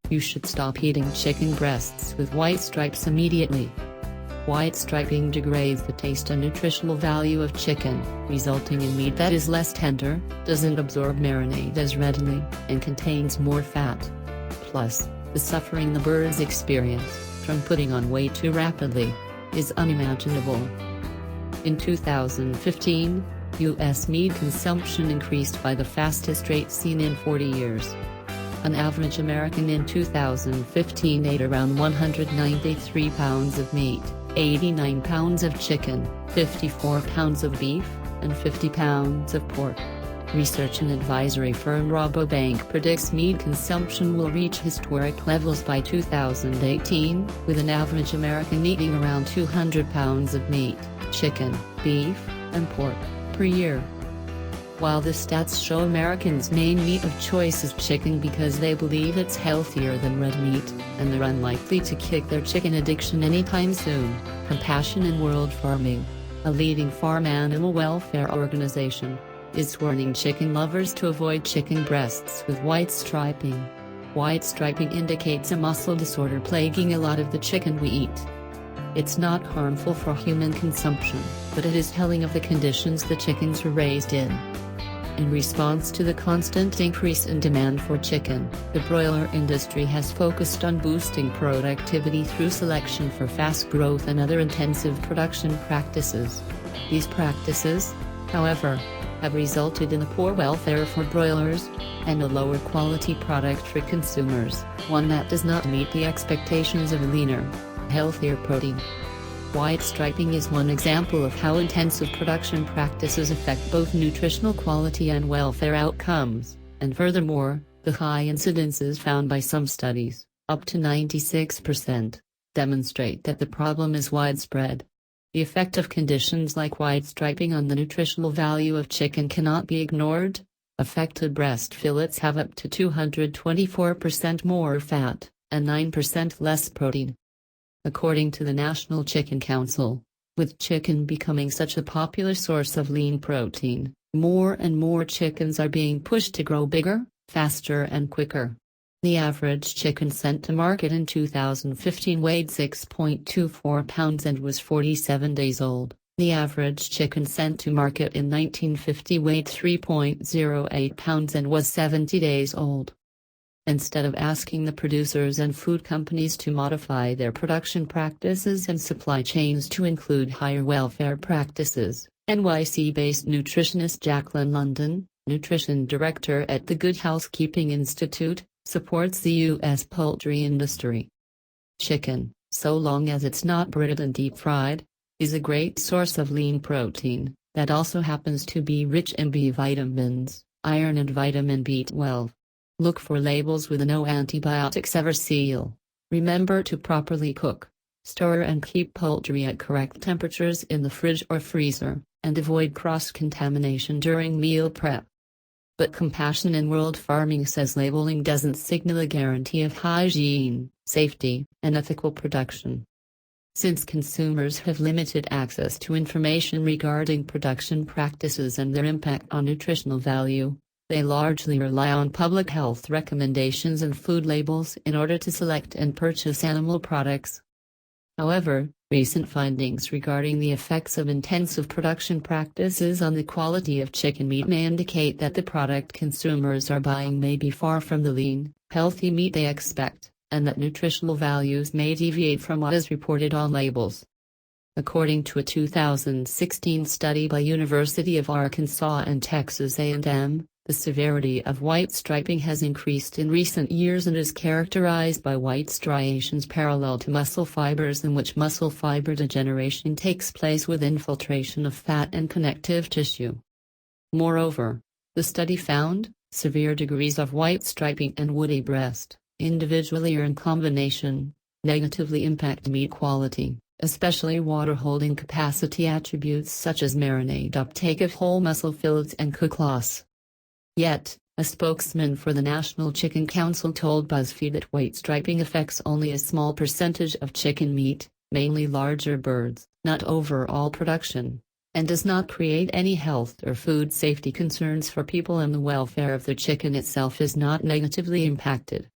You should stop eating chicken breasts with white stripes immediately. White striping degrades the taste and nutritional value of chicken, resulting in meat that is less tender, doesn't absorb marinade as readily, and contains more fat. Plus, the suffering the birds experience from putting on weight too rapidly is unimaginable. In 2015, U.S. meat consumption increased by the fastest rate seen in 40 years. An average American in 2015 ate around 193 pounds of meat, 89 pounds of chicken, 54 pounds of beef, and 50 pounds of pork. Research and advisory firm Rabobank predicts meat consumption will reach historic levels by 2018, with an average American eating around 200 pounds of meat, chicken, beef, and pork per year. While the stats show Americans' main meat of choice is chicken because they believe it's healthier than red meat, and they're unlikely to kick their chicken addiction anytime soon, Compassion in World Farming, a leading farm animal welfare organization, is warning chicken lovers to avoid chicken breasts with white striping. White striping indicates a muscle disorder plaguing a lot of the chicken we eat. It's not harmful for human consumption, but it is telling of the conditions the chickens were raised in. In response to the constant increase in demand for chicken, the broiler industry has focused on boosting productivity through selection for fast growth and other intensive production practices. These practices, however, have resulted in a poor welfare for broilers, and a lower quality product for consumers, one that does not meet the expectations of leaner, healthier protein. White striping is one example of how intensive production practices affect both nutritional quality and welfare outcomes, and furthermore, the high incidences found by some studies, up to 96%, demonstrate that the problem is widespread. The effect of conditions like white striping on the nutritional value of chicken cannot be ignored. Affected breast fillets have up to 224% more fat, and 9% less protein. According to the National Chicken Council, with chicken becoming such a popular source of lean protein, more and more chickens are being pushed to grow bigger, faster and quicker. The average chicken sent to market in 2015 weighed 6.24 pounds and was 47 days old. The average chicken sent to market in 1950 weighed 3.08 pounds and was 70 days old. Instead of asking the producers and food companies to modify their production practices and supply chains to include higher welfare practices, NYC-based nutritionist Jacqueline London, nutrition director at the Good Housekeeping Institute, supports the U.S. poultry industry. Chicken, so long as it's not breaded and deep-fried, is a great source of lean protein, that also happens to be rich in B vitamins, iron and vitamin B12. Look for labels with a "No antibiotics ever" seal. Remember to properly cook, store and keep poultry at correct temperatures in the fridge or freezer, and avoid cross-contamination during meal prep. But Compassion in World Farming says labeling doesn't signal a guarantee of hygiene, safety, and ethical production. Since consumers have limited access to information regarding production practices and their impact on nutritional value, they largely rely on public health recommendations and food labels in order to select and purchase animal products. However, recent findings regarding the effects of intensive production practices on the quality of chicken meat may indicate that the product consumers are buying may be far from the lean, healthy meat they expect, and that nutritional values may deviate from what is reported on labels. According to a 2016 study by University of Arkansas and Texas A&M, the severity of white striping has increased in recent years and is characterized by white striations parallel to muscle fibers, in which muscle fiber degeneration takes place with infiltration of fat and connective tissue. Moreover, the study found severe degrees of white striping and woody breast, individually or in combination, negatively impact meat quality, especially water-holding capacity attributes such as marinade uptake of whole muscle fillets and cook loss. Yet, a spokesman for the National Chicken Council told BuzzFeed that white striping affects only a small percentage of chicken meat, mainly larger birds, not overall production. and does not create any health or food safety concerns for people, and the welfare of the chicken itself is not negatively impacted.